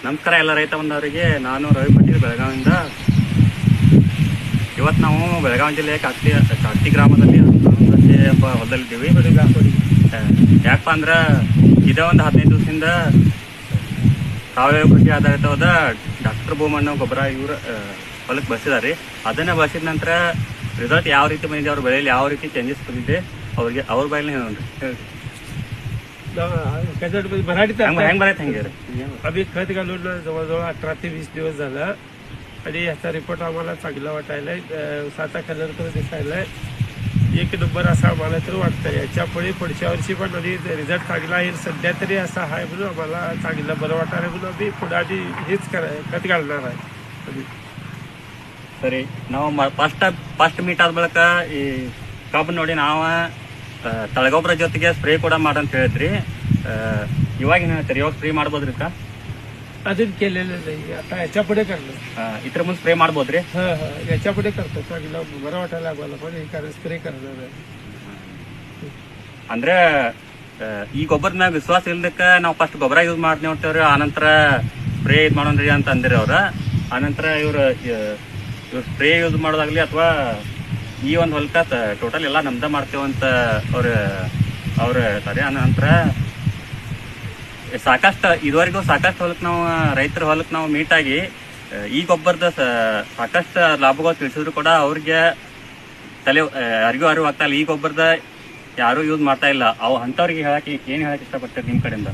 ನಮಸ್ಕಾರ ಎಲ್ಲ ರೈತ ಬಂದವರಿಗೆ. ನಾನು ರವಿ ಪಾಟೀಲ್ ಬೆಳಗಾವಿಯಿಂದ. ಇವತ್ತು ನಾವು ಬೆಳಗಾವಿ ಜಿಲ್ಲೆ ಕಾಕ್ತಿ ಗ್ರಾಮದಲ್ಲಿ ಎಂಬ ಹೊಲದಲ್ಲಿದ್ದೀವಿ. ಯಾಕಪ್ಪ ಅಂದ್ರೆ ಇದೇ ಒಂದು 15 ದಿವಸದಿಂದ ಸಾವಯವ ಕೃಷಿ ಆಧಾರಿತವಾದ ಡಾಕ್ಟರ್ ಭೂಮಣ್ಣ ಗೊಬ್ಬರ ಇವರು ಹೊಲಕ್ಕೆ ಬಳಸಿದ್ದಾರೆ. ಅದನ್ನು ಬಳಸಿದ ನಂತರ ರಿಸಲ್ಟ್ ಯಾವ ರೀತಿ ಬಂದಿದೆ, ಅವ್ರ ಬೆಳೆಯಲ್ಲಿ ಯಾವ ರೀತಿ ಚೇಂಜಸ್ ಬಂದಿದೆ ಅವ್ರಿಗೆ ಅವ್ರ ಬಾಯಲ್ಲಿ ಹೇಳಿ. ಹೆಂಗ್ ಬರತ್ತೆ हंगे अभी खत घालून जवळजवळ 18 ते 20 दिवस झाला आणि याचा रिपोर्ट आम्हाला चांगला वाटायलाय. साता कलर तर दिसायलाय. एक नंबर असा आम्हाला तर वाटतंय. याच्या पुढे पुढच्या वर्षी पण आणि रिझल्ट चांगला येईल. सध्या तरी असा आहे म्हणून आम्हाला चांगलं बरं वाटायला म्हणून आम्ही पुढे आधी हेच खत घालणार आहे. ಸರಿ, ನಾವು ಫಸ್ಟ್ ಮೀಟ್ ಆದ ಬಳಿಕ ಈ ಕಬ್ಬು ನೋಡಿ ನಾವು ತಳಗೊಬ್ಬರ ಜೊತೆಗೆ ಸ್ಪ್ರೇ ಕೂಡ ಮಾಡಂತ ಹೇಳಿದ್ರಿ. ಇವಾಗ ಏನು ಹೇಳ್ತೀರಿ, ಇವಾಗ ಸ್ಪ್ರೇ ಮಾಡ್ಬೋದ್ರಿ? अजून केलेलं नाही. आता याच्या पुढे करणार. ಇದ್ರ ಮುಂದೆ ಸ್ಪ್ರೇ ಮಾಡ್ಬೋದ್ರಿ? याच्या पुढे करतो. चांगलं बरं वाटायला आम्हाला पण हे कारण स्प्रे करणार आहे. ಅಂದ್ರೆ ಈ ಗೊಬ್ಬರದ ಮ್ಯಾಗ ವಿಶ್ವಾಸ ಇಲ್ದಕ್ಕ ನಾವು ಫಸ್ಟ್ ಗೊಬ್ಬರ ಯೂಸ್ ಮಾಡ್ತೀವಿ ಅಂತೇವ್ರಿ. ಆನಂತರ ಸ್ಪ್ರೇ ಇದು ಮಾಡೋಣ್ರಿ ಅಂತ ಅಂದಿರಿ ಅವ್ರ. ಆನಂತರ ಇವ್ರು ಸ್ಪ್ರೇ ಯೂಸ್ ಮಾಡೋದಾಗ್ಲಿ ಅಥವಾ ಈ ಒಂದು ಹೊಲಕ್ಕ ಟೋಟಲ್ ಎಲ್ಲ ನಮ್ದ ಮಾಡ್ತೇವಂತ ಅವ್ರು ಹೇಳ್ತಾರೆ. ಆನಂತರ ಸಾಕಷ್ಟು ಇದುವರೆಗೂ ಸಾಕಷ್ಟು ಹೊಲಕ್ಕೆ ನಾವು ರೈತರ ಹೊಲಕ್ಕೆ ನಾವು ಮೀಟಾಗಿ ಈ ಗೊಬ್ಬರದ ಸಾಕಷ್ಟು ಲಾಭಗಳು ತಿಳಿಸಿದ್ರು ಕೂಡ ಅವ್ರಿಗೆ ಅರಿವು ಆಗ್ತಾ ಇಲ್ಲ. ಈ ಗೊಬ್ಬರದ ಯಾರು ಯೂಸ್ ಮಾಡ್ತಾ ಇಲ್ಲ. ಅವು ಅಂಥವ್ರಿಗೆ ಏನು ಹೇಳಕ್ ಇಷ್ಟಪಡ್ತಾರೆ ನಿಮ್ಮ ಕಡೆಯಿಂದ?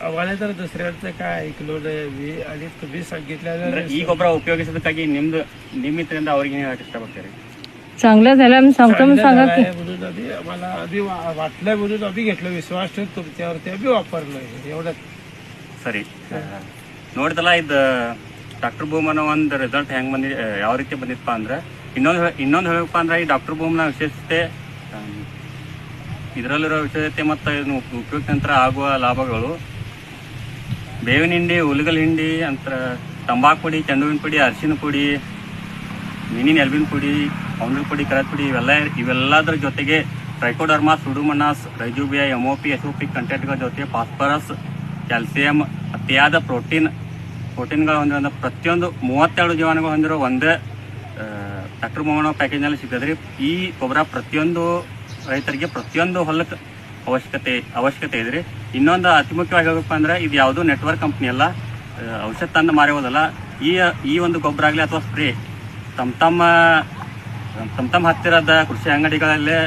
आम्हाला तर दुसऱ्यांचं काय ऐकलो नाही मी. आणि तुम्ही सांगितल्यानं ಈ ಗೊಬ್ಬರ ಉಪಯೋಗಿಸೋದಕ್ಕಾಗಿ ನಿಮ್ಮಿಂದ ಅವ್ರಿಗೆ ಏನು ಹೇಳಕ್ ಇಷ್ಟಪಡ್ತೀರಿ? चांगलं झालं आम्ही सांगतो म्हणून सांगा की म्हणून आम्ही आम्हाला आधी वाटलंय म्हणून आम्ही घेतलं. विश्वास ठेवून तुमच्यावरती आम्ही वापरलोय. एवढंच. ಸರಿ, ನೋಡಿದಲ್ಲ ಇದು ಡಾಕ್ಟರ್ ಭೂಮನ ಒಂದು ರಿಸಲ್ಟ್ ಹೆಂಗೆ ಬಂದಿದೆ, ಯಾವ ರೀತಿ ಬಂದಿತ್ತಪ್ಪ ಅಂದ್ರೆ ಇನ್ನೊಂದು ಹೇಳಪ್ಪ ಅಂದ್ರೆ ಈ ಡಾಕ್ಟರ್ ಭೂಮನ ವಿಶೇಷತೆ, ಇದರಲ್ಲಿರೋ ವಿಶೇಷತೆ ಮತ್ತು ಇದನ್ನು ಉಪಯುಕ್ತ ನಂತರ ಆಗುವ ಲಾಭಗಳು: ಬೇವಿನ ಹಿಂಡಿ, ಹುಲ್ಗಲ್ ಹಿಂಡಿ, ಅಂತರ ತಂಬಾಕು ಪುಡಿ, ಚೆಂಡುವಿನ ಪುಡಿ, ಅರಿಶಿನ ಪುಡಿ, ಮಿನಿನ್ ಎಲ್ಬಿನ ಪುಡಿ, ಔಂಡ್ರಿ ಪುಡಿ, ಕರದ ಪುಡಿ, ಇವೆಲ್ಲದರ ಜೊತೆಗೆ ಟ್ರೈಕೋಡರ್ಮಾ, ಸುಡುಮನಾಸ್, ರೈಜೂಬಿಯಾ, MOP, SOP ಕಂಟೆಂಟ್ಗಳ ಜೊತೆ ಫಾಸ್ಫರಸ್, ಕ್ಯಾಲ್ಸಿಯಂ, ಅತಿಯಾದ ಪ್ರೋಟೀನ್ಗಳು ಹೊಂದಿರೋ ಪ್ರತಿಯೊಂದು 32 ಜೀವಾಣುಗಳು ಹೊಂದಿರೋ ಒಂದೇ ಡಾಕ್ಟರ್ ಭೂಮಣ್ಣ ಪ್ಯಾಕೇಜ್ನಲ್ಲಿ ಸಿಗ್ತದ್ರಿ. ಈ ಗೊಬ್ಬರ ಪ್ರತಿಯೊಂದು ರೈತರಿಗೆ ಪ್ರತಿಯೊಂದು ಹೊಲಕ್ಕೆ ಅವಶ್ಯಕತೆ ಇದೆ ರೀ. ಇನ್ನೊಂದು ಅತಿ ಮುಖ್ಯವಾಗಿ ಹೇಳಬೇಕು ಅಂದ್ರೆ ಇದು ಯಾವುದೂ ನೆಟ್ವರ್ಕ್ ಕಂಪ್ನಿ ಅಲ್ಲ, ಔಷಧ ತಂದು ಮಾರೋದಲ್ಲ. ಈ ಒಂದು ಗೊಬ್ಬರ ಆಗಲಿ ಅಥವಾ ಸ್ಪ್ರೇ ತಮ್ಮ ಹತ್ತಿರದ ಕೃಷಿ ಅಂಗಡಿಗಳಲ್ಲೇ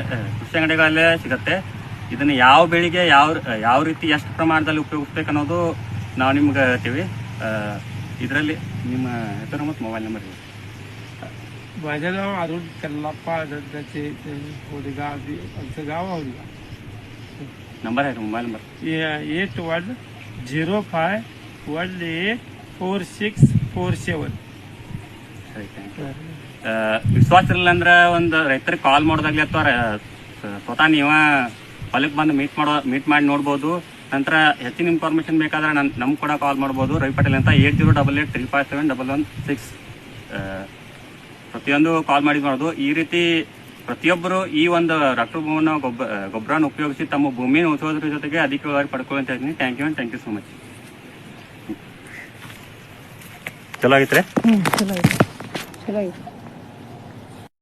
ಸಿಗುತ್ತೆ. ಇದನ್ನು ಯಾವ ಬೆಳೆಗೆ ಯಾವ ರೀತಿ ಎಷ್ಟು ಪ್ರಮಾಣದಲ್ಲಿ ಉಪಯೋಗಿಸ್ಬೇಕು ಅನ್ನೋದು ನಾವು ನಿಮ್ಗೆ ಹೇಳ್ತೀವಿ. ಇದರಲ್ಲಿ ನಿಮ್ಮ ಹೆಸರು ಮತ್ತು ಮೊಬೈಲ್ ನಂಬರ್ ಇದೆ. माझं नाव अरुण कल्लाप्पा आनंदाचे होडगाव. आमचं गाव होडगाव. ನಂಬರ್ आहे ಮೊಬೈಲ್ ನಂಬರ್ 8105184647. ಸರಿ, ಥ್ಯಾಂಕ್ ಯು. ವಿಶ್ವಾಸ ಇರಲಿಲ್ಲ ಅಂದ್ರೆ ಒಂದು ರೈತರಿಗೆ ಕಾಲ್ ಮಾಡೋದಾಗ್ಲಿ ಅಥವಾ ಸ್ವತಃ ನೀವ ಹೊಲಕ್ಕೆ ಬಂದು ಮೀಟ್ ಮಾಡಿ ನೋಡ್ಬೋದು. ನಂತರ ಹೆಚ್ಚಿನ ಇನ್ಫಾರ್ಮೇಶನ್ ಬೇಕಾದ್ರೆ ನಮ್ಗೆ ಕೂಡ ಕಾಲ್ ಮಾಡ್ಬೋದು. ರವಿ ಪಾಟೀಲ್ ಅಂತ 8088357116 ಪ್ರತಿಯೊಂದು ಕಾಲ್ ಮಾಡಿ ಮಾಡೋದು. ಈ ರೀತಿ ಪ್ರತಿಯೊಬ್ಬರು ಈ ಒಂದು ಡಾಕ್ಟರ್ ಭೂಮಣ್ಣ ಗೊಬ್ಬರನ ಉಪಯೋಗಿಸಿ ತಮ್ಮ ಭೂಮಿಯನ್ನು ಉಳಿಸೋದ್ರ ಜೊತೆಗೆ ಅಧಿಕ ಇಳುವರಿ ಪಡ್ಕೊಳ್ಳಿ ಅಂತ ಹೇಳ್ತೀನಿ. Thank you so much. ಚಲೋ ಆಗಿತ್ರಿ? चलो चलो